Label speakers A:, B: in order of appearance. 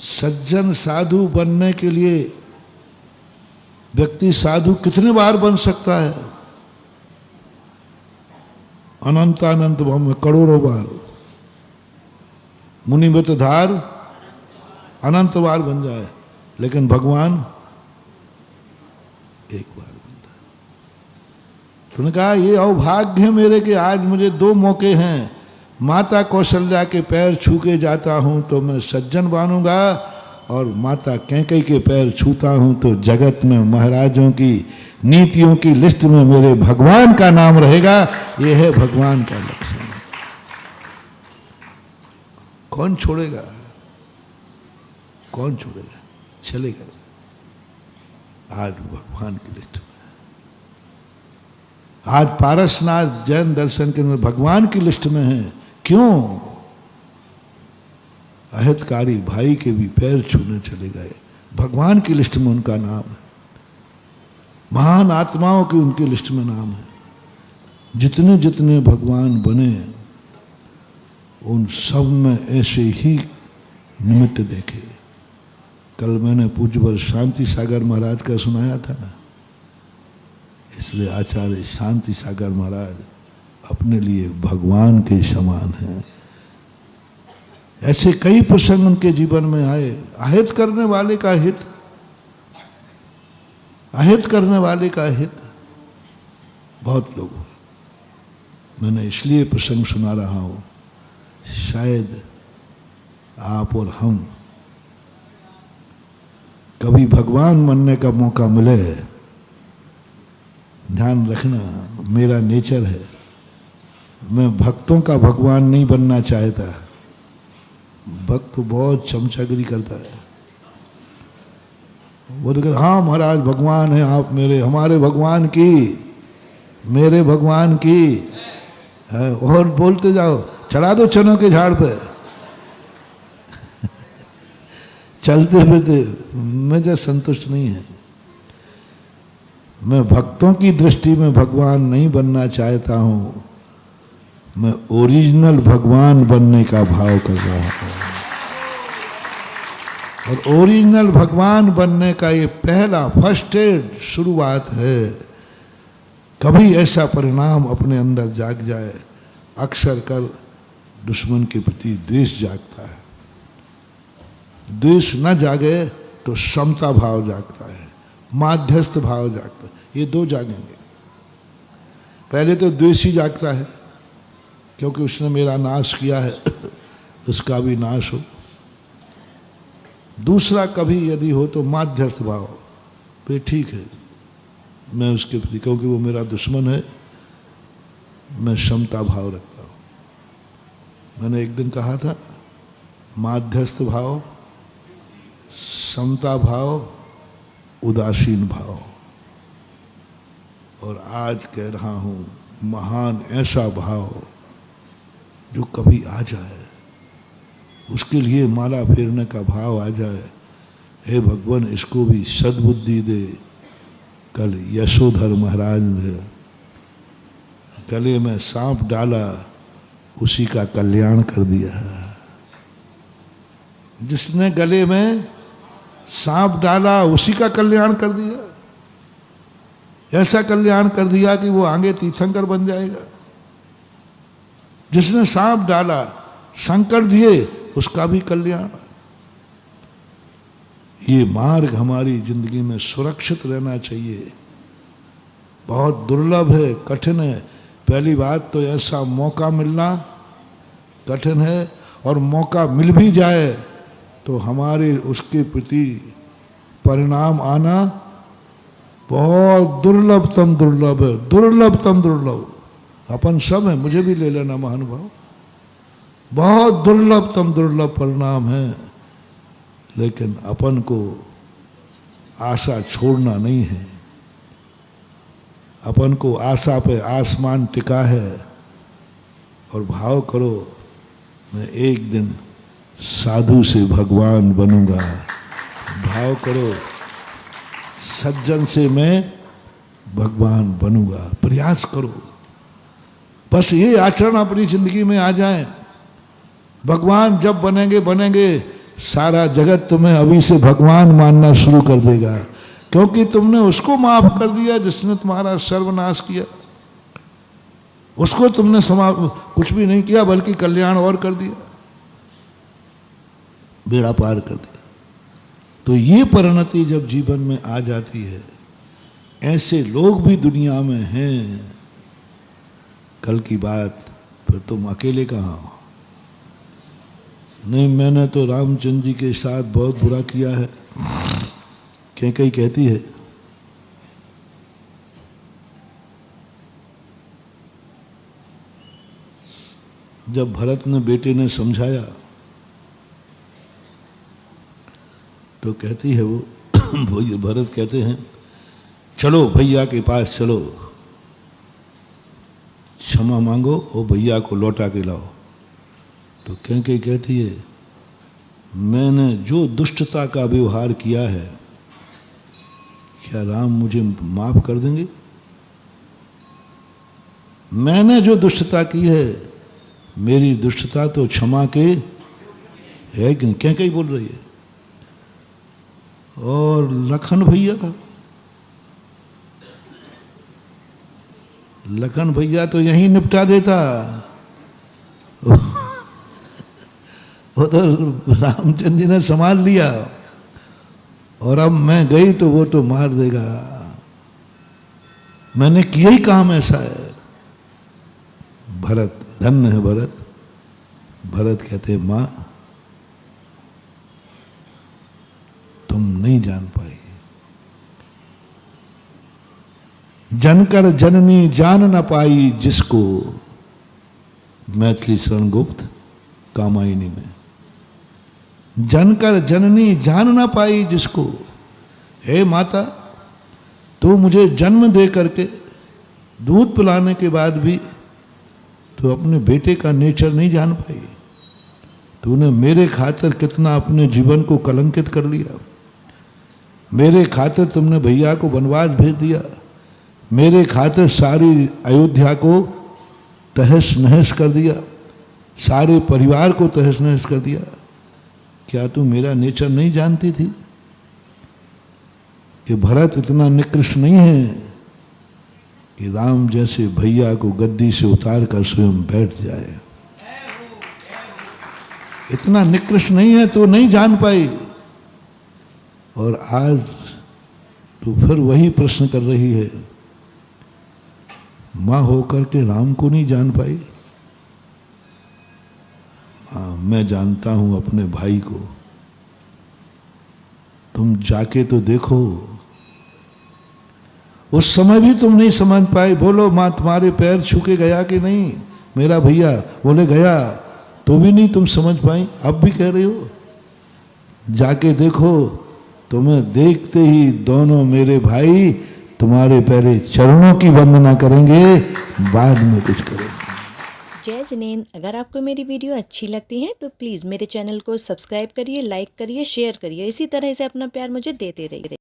A: सज्जन साधु बनने के लिए व्यक्ति साधु कितने बार बन सकता है? अनंत अनंत में करोड़ों बार। मुनिमत धार अनंत बार बन जाए, लेकिन भगवान एक बार बनता है। तुमने कहा ये अभाग्य है मेरे कि आज मुझे 2 मौके हैं। माता कौशल्या के पैर छू के जाता हूं तो मैं सज्जन बनूंगा, और माता कैकेयी के पैर छूता हूं तो जगत में महाराजों की नीतियों की लिस्ट में मेरे भगवान का नाम रहेगा। यह है भगवान का लक्षण। कौन छोड़ेगा? कौन छोड़ेगा? चलेगा। आज भगवान की लिस्ट में, आज पारसनाथ जैन दर्शन के भगवान की लिस्ट में है। क्यों? अहितकारी भाई के भी पैर छूने चले गए, भगवान की लिस्ट में उनका नाम है। महान आत्माओं की उनकी लिस्ट में नाम है। जितने जितने भगवान बने उन सब में ऐसे ही निमित्त देखे। कल मैंने पूज्यवर शांति सागर महाराज का सुनाया था ना, इसलिए आचार्य शांति सागर महाराज अपने लिए भगवान के समान हैं। ऐसे कई प्रसंग उनके जीवन में आए। अहित करने वाले का हित, अहित करने वाले का हित बहुत लोग। मैंने इसलिए प्रसंग सुना रहा हूं, शायद आप और हम कभी भगवान बनने का मौका मिले। ध्यान रखना, मेरा नेचर है, मैं भक्तों का भगवान नहीं बनना चाहता। भक्त बहुत चमचागिरी करता है। वो तो कहता हाँ महाराज भगवान है आप मेरे, हमारे भगवान की, मेरे भगवान की है, और बोलते जाओ, चढ़ा दो चनों के झाड़ पे। चलते फिरते मुझे संतुष्ट नहीं है। मैं भक्तों की दृष्टि में भगवान नहीं बनना चाहता हूं, मैं ओरिजिनल भगवान बनने का भाव कर रहा हूं। और ओरिजिनल भगवान बनने का ये पहला फर्स्ट एड शुरुआत है। कभी ऐसा परिणाम अपने अंदर जाग जाए, अक्सर कर दुश्मन के प्रति द्वेष जागता है। द्वेष न जागे तो समता भाव जागता है, माध्यस्थ भाव जागता है। ये 2 जागेंगे। पहले तो द्वेष ही जागता है, क्योंकि उसने मेरा नाश किया है, उसका भी नाश हो। दूसरा कभी यदि हो तो माध्यस्थ भाव, पे ठीक है, मैं उसके प्रति, क्योंकि वो मेरा दुश्मन है, मैं समता भाव रखता हूं। मैंने एक दिन कहा था, माध्यस्थ भाव, समता भाव, उदासीन भाव। और आज कह रहा हूं, महान ऐसा भाव जो कभी आ जाए, उसके लिए माला फेरने का भाव आ जाए। हे भगवान, इसको भी सद्बुद्धि दे। कल यशोधर महाराज ने गले में सांप डाला, उसी का कल्याण कर दिया है। जिसने गले में सांप डाला उसी का कल्याण कर दिया। ऐसा कल्याण कर दिया कि वो आगे तीर्थंकर बन जाएगा। जिसने सांप डाला, संकट दिए, उसका भी कल्याण। ये मार्ग हमारी जिंदगी में सुरक्षित रहना चाहिए। बहुत दुर्लभ है, कठिन है। पहली बात तो ऐसा मौका मिलना कठिन है, और मौका मिल भी जाए तो हमारे उसके प्रति परिणाम आना बहुत दुर्लभतम दुर्लभ है, दुर्लभतम दुर्लभ। अपन सब है, मुझे भी ले लेना महानुभाव, बहुत दुर्लभतम दुर्लभ परिणाम है। लेकिन अपन को आशा छोड़ना नहीं है। अपन को आशा पे आसमान टिका है, और भाव करो, मैं एक दिन साधु से भगवान बनूंगा। भाव करो, सज्जन से मैं भगवान बनूंगा। प्रयास करो, बस ये आचरण अपनी जिंदगी में आ जाए। भगवान जब बनेंगे बनेंगे, सारा जगत तुम्हें अभी से भगवान मानना शुरू कर देगा, क्योंकि तुमने उसको माफ कर दिया जिसने तुम्हारा सर्वनाश किया। उसको तुमने कुछ भी नहीं किया बल्कि कल्याण और कर दिया, बेड़ा पार कर दिया। तो ये परिणति जब जीवन में आ जाती है, ऐसे लोग भी दुनिया में हैं, कल की बात फिर तुम अकेले कहाँ हो। नहीं, मैंने तो रामचंद्र जी के साथ बहुत बुरा किया है। कई कहती है जब भरत ने बेटे ने समझाया तो कहती है वो भरत कहते हैं चलो भैया के पास चलो, क्षमा मांगो और भैया को लौटा के लाओ। तो कई कहती है मैंने जो दुष्टता का व्यवहार किया है, क्या राम मुझे माफ कर देंगे? मैंने जो दुष्टता की है, मेरी दुष्टता तो क्षमा के है कि नहीं? कई बोल रही है। और लखन भैया तो यहीं निपटा देता। वो तो रामचंद्र जी ने संभाल लिया, और अब मैं गई तो वो तो मार देगा। मैंने किया ही काम ऐसा है। भरत, धन्य है भरत। भरत कहते मां तुम नहीं जान पाई, जनकर जननी जान न पाई जिसको, मैथिली शरण गुप्त कामायनी में। जनकर जननी जान न पाई जिसको, हे माता तू मुझे जन्म दे करके दूध पिलाने के बाद भी तो अपने बेटे का नेचर नहीं जान पाई। तूने मेरे खातिर कितना अपने जीवन को कलंकित कर लिया। मेरे खातिर तुमने भैया को वनवास भेज दिया। मेरे खातिर सारी अयोध्या को तहस नहस कर दिया, सारे परिवार को तहस नहस कर दिया। क्या तू मेरा नेचर नहीं जानती थी कि भरत इतना निकृष्ट नहीं है कि राम जैसे भैया को गद्दी से उतार कर स्वयं बैठ जाए? इतना निकृष्ट नहीं है तो नहीं जान पाई। और आज तो फिर वही प्रश्न कर रही है, मां होकर के राम को नहीं जान पाई। हाँ, मैं जानता हूं अपने भाई को। तुम जाके तो देखो, उस समय भी तुम नहीं समझ पाए। बोलो मां तुम्हारे पैर छू के गया कि नहीं मेरा भैया? बोले गया, तो भी नहीं तुम समझ पाई। अब भी कह रहे हो जाके देखो। तुम्हें देखते ही दोनों मेरे भाई तुम्हारे पैरे चरणों की वंदना करेंगे, बाद में कुछ करेंगे।
B: जय जिनेंद्र। अगर आपको मेरी वीडियो अच्छी लगती है तो प्लीज़ मेरे चैनल को सब्सक्राइब करिए, लाइक करिए, शेयर करिए। इसी तरह से अपना प्यार मुझे देते रहिए।